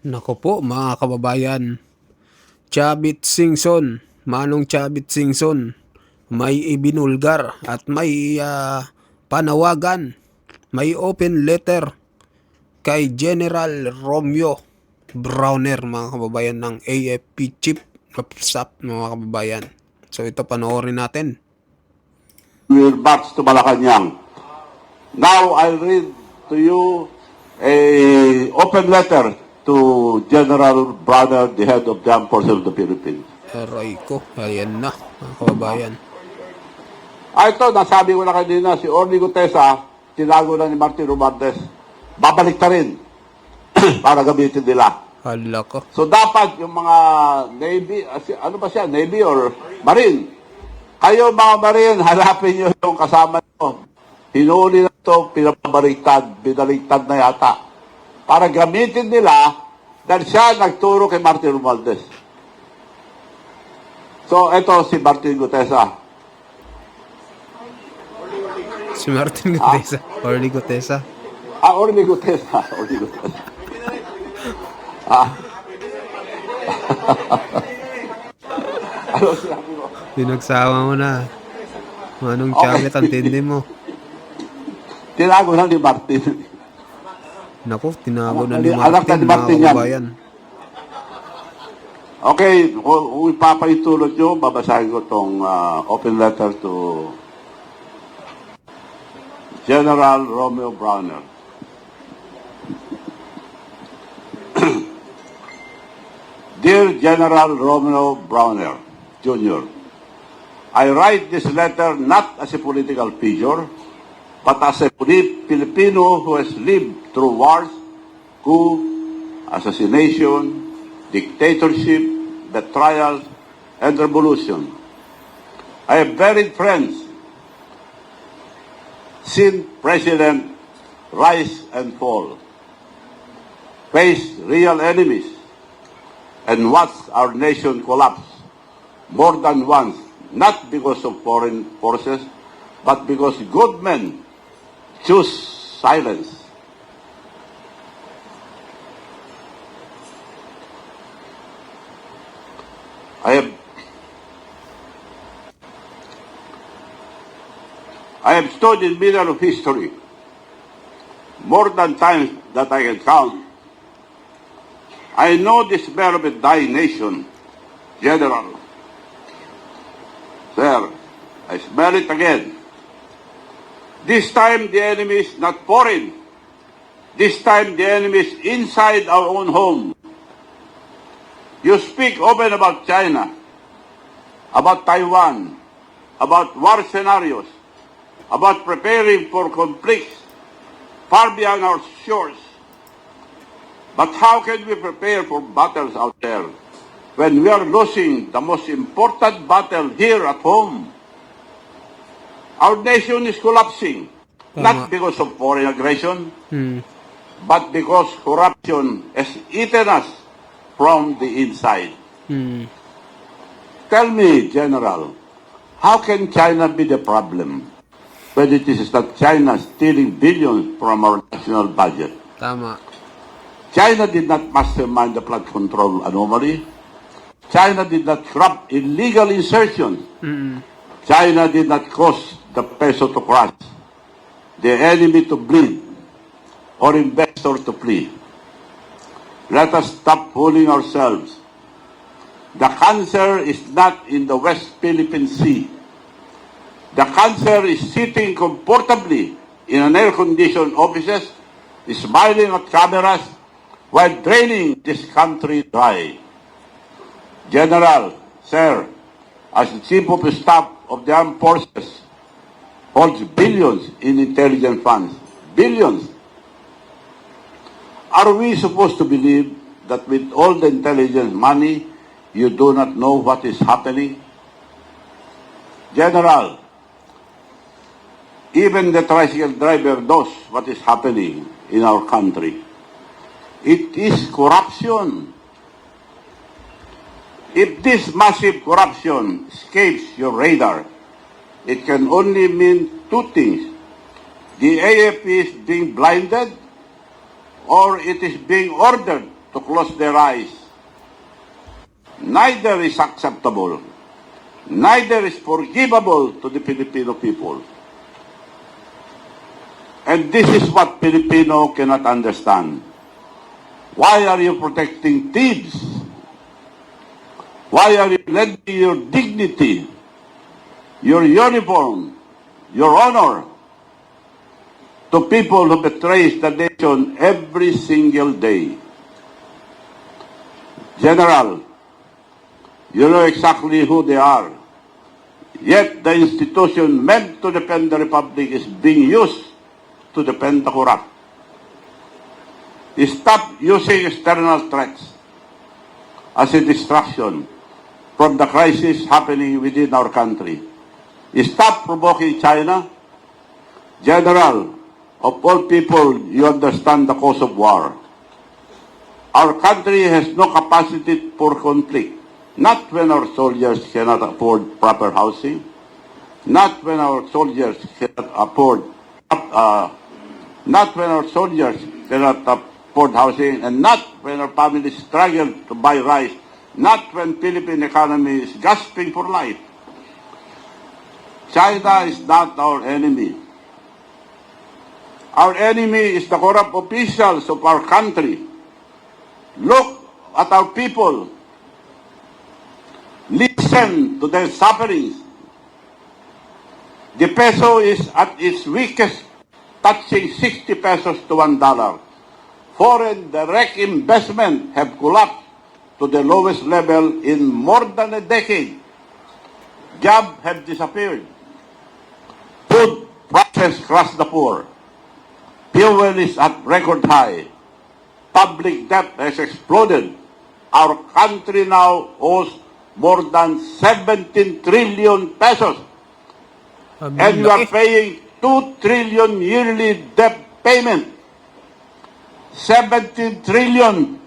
Nako po mga kababayan, Chavit Singson, Manong Chavit Singson, may ibinulgar at may panawagan, may open letter kay General Romeo Browner mga kababayan ng AFP Chief of Staff mga kababayan. So ito panoorin natin. Will march to Malacanang. Now I'll read to you a open letter to General Browner, the head of the Armed Forces of the Philippines. Aray ko, ayan na mga kababayan. Ito, nasabi ko na kanina, si Orly Gutesa, tinago na ni Martin Romualdez. Babalik na rin para gamitin nila. Hala ko. So dapat yung mga Navy, ano ba siya, Navy or Marine? Kayo mga Marine, hanapin nyo yung kasama nyo. Hinuli na ito, binaliktad na yata. Para gamitin nila dahil siya nagturo kay Martin Romualdez. So ito si Martin Gutesa. Si Martin Gutesa, Orly Gutesa. Orly Gutesa. Orly Gutesa. Ano sinabi mo? Pinagsama mo na. Manong Chavit, ang tindi mo. Tinago na ni Martin. Naku, tinago na ni Anak na Martin ni mga Martin yan. kababayan. Okay, kung ipapaitulot nyo, babasahin ko itong open letter to General Romeo Browner. Dear General Romeo Browner, Jr., I write this letter not as a political figure, but as a Filipino who has lived through wars, coup, assassination, dictatorship, betrayal, and revolution. I have buried friends, seen President rise and fall, faced real enemies, and watched our nation collapse more than once, not because of foreign forces, but because good men choose silence. I have stood in the middle of history more than times that I can count. I know despair of a dying nation, General. Sir, I smell it again. This time the enemy is not foreign. This time the enemy is inside our own home. You speak open about China, about Taiwan, about war scenarios, about preparing for conflicts far beyond our shores. But how can we prepare for battles out there when we are losing the most important battle here at home? Our nation is collapsing, not because of foreign aggression, but because corruption has eaten us from the inside. Tell me, General, how can China be the problem when it is that China stealing billions from our national budget? Tama. China did not mastermind the flood control anomaly. China did not corrupt illegal insertions. China did not cause the peso to crash, the enemy to bleed, or investor to flee. Let us stop fooling ourselves. The cancer is not in the West Philippine Sea. The cancer is sitting comfortably in an air-conditioned offices, smiling at cameras, while draining this country dry. General, sir, as the Chief of Staff of the Armed Forces, holds billions in intelligence funds. Billions. Are we supposed to believe that with all the intelligence money, you do not know what is happening? General, even the tricycle driver knows what is happening in our country. It is corruption. If this massive corruption escapes your radar, it can only mean two things. The AFP is being blinded, or it is being ordered to to close their eyes. Neither is acceptable, neither is forgivable to the Filipino people. And this is what Filipino cannot understand. Why are you protecting thieves? Why are you lending your dignity, your uniform, your honor to people who betrays the nation every single day? General, you know exactly who they are. Yet the institution meant to defend the Republic is being used to defend the corrupt. Stop using external threats as a distraction from the crisis happening within our country. Stop provoking China. General, of all people, you understand the cause of war. Our country has no capacity for conflict. Not when our soldiers cannot afford proper housing. Not when our soldiers cannot afford housing, and not when our families struggle to buy rice, not when Philippine economy is gasping for life. China is not our enemy. Our enemy is the corrupt officials of our country. Look at our people. Listen to their sufferings. The peso is at its weakest, touching 60 pesos to $1. Foreign direct investment have collapsed to the lowest level in more than a decade. Jobs have disappeared. Food prices crushed the poor. Fuel is at record high. Public debt has exploded. Our country now owes more than 17 trillion pesos. And you are paying 2 trillion yearly debt payment. 17 trillion.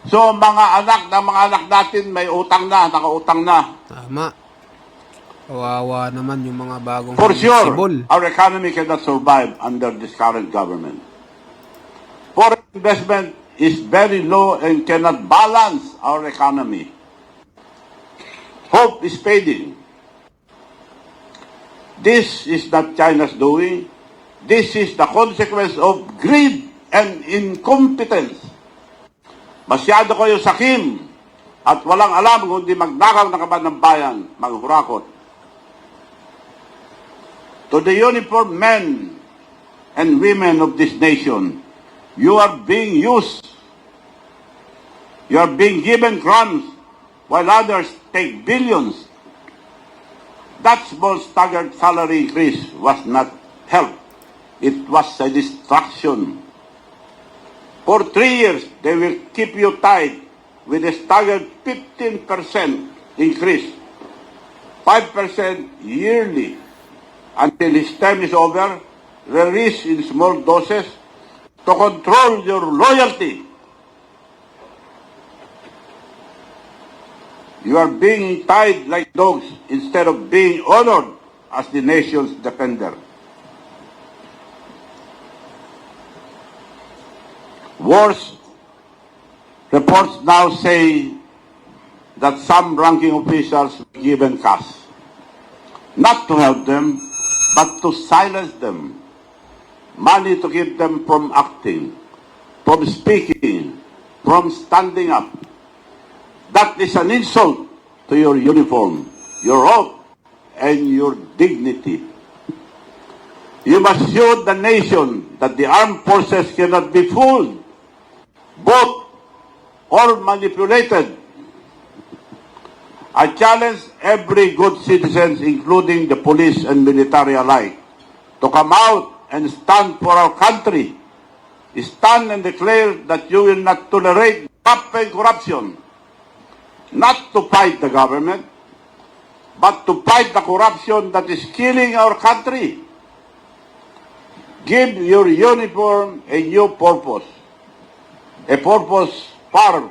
So mga anak natin may utang na, nakautang na. Tama. Kawawa naman yung mga bagong For sure, sibol. our economy cannot survive under this current government. Foreign investment is very low and cannot balance our economy. Hope is fading. This is not China's doing. This is the consequence of greed and incompetence. Masyado kayo sakim at walang alam kundi magnakaw ng kaban ng bayan, maghurakot. To the uniformed men and women of this nation, you are being used. You are being given crumbs while others take billions. That small staggered salary increase was not help. It was a distraction. For 3 years, they will keep you tied with a staggered 15% increase, 5% yearly, until his term is over, released in small doses to control your loyalty. You are being tied like dogs instead of being honored as the nation's defender. Worse, reports now say that some ranking officials were given cash, not to help them, but to silence them, money to keep them from acting, from speaking, from standing up. That is an insult to your uniform, your oath, and your dignity. You must show the nation that the armed forces cannot be fooled, bought, or manipulated. I challenge every good citizen, including the police and military alike, to come out and stand for our country. Stand and declare that you will not tolerate rampant corruption. Not to fight the government, but to fight the corruption that is killing our country. Give your uniform a new purpose. A purpose far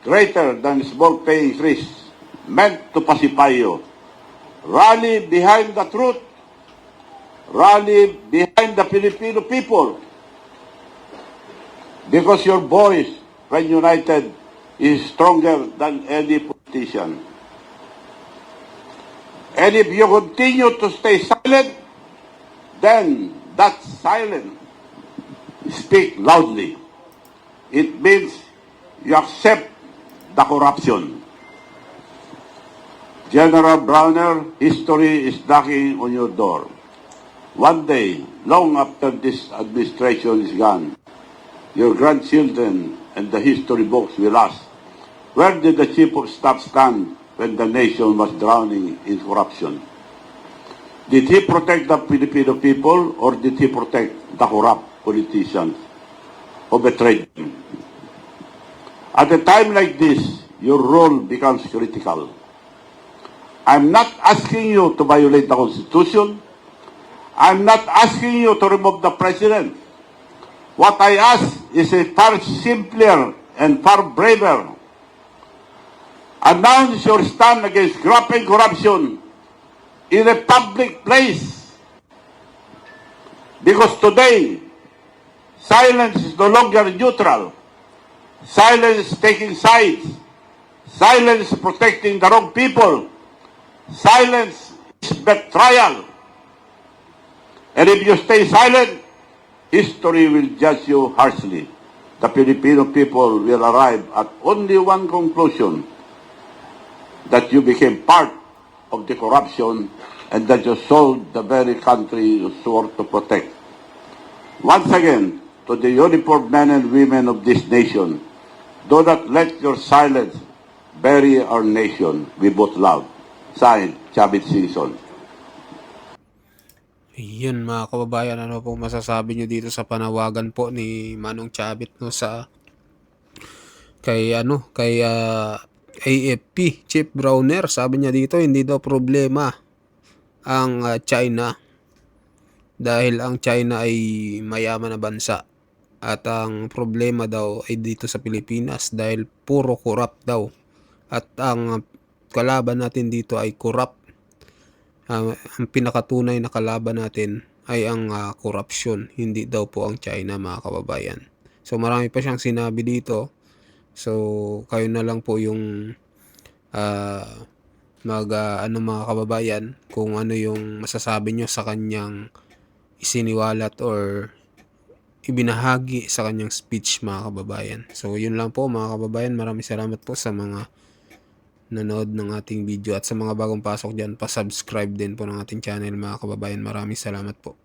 greater than small pay increase, meant to pacify you. Rally behind the truth. Rally behind the Filipino people. Because your voice when united, is stronger than any politician. And if you continue to stay silent, then that silence speak loudly. It means you accept the corruption. General Browner, history is knocking on your door. One day, long after this administration is gone, your grandchildren and the history books will ask, where did the chief of staff stand when the nation was drowning in corruption? Did he protect the Filipino people or did he protect the corrupt politicians who betrayed him? At a time like this, your role becomes critical. I'm not asking you to violate the Constitution. I'm not asking you to remove the President. What I ask is a far simpler and far braver. Announce your stand against graft and corruption in a public place. Because today, silence is no longer neutral. Silence is taking sides. Silence is protecting the wrong people. Silence is betrayal. And if you stay silent, history will judge you harshly. The Filipino people will arrive at only one conclusion, that you became part of the corruption and that you sold the very country you swore to protect. Once again, to the uniformed men and women of this nation, do not let your silence bury our nation. We both love. Signed, Chavit Singson. Yun mga kababayan, ano po masasabi nyo dito sa panawagan po ni Manong Chavit no sa kay AFP Chief Browner. Sabi niya dito hindi daw problema ang China dahil ang China ay mayaman na bansa at ang problema daw ay dito sa Pilipinas dahil puro corrupt daw at ang kalaban natin dito ay corrupt. Ang pinakatunay na kalaban natin ay ang corruption, hindi daw po ang China mga kababayan. So marami pa siyang sinabi dito. So kayo na lang po yung mga kababayan kung ano yung masasabi nyo sa kanyang isiniwalat or ibinahagi sa kanyang speech mga kababayan. So yun lang po mga kababayan, maraming salamat po sa mga nanood ng ating video at sa mga bagong pasok dyan, pa-subscribe din po ng ating channel mga kababayan. Maraming salamat po.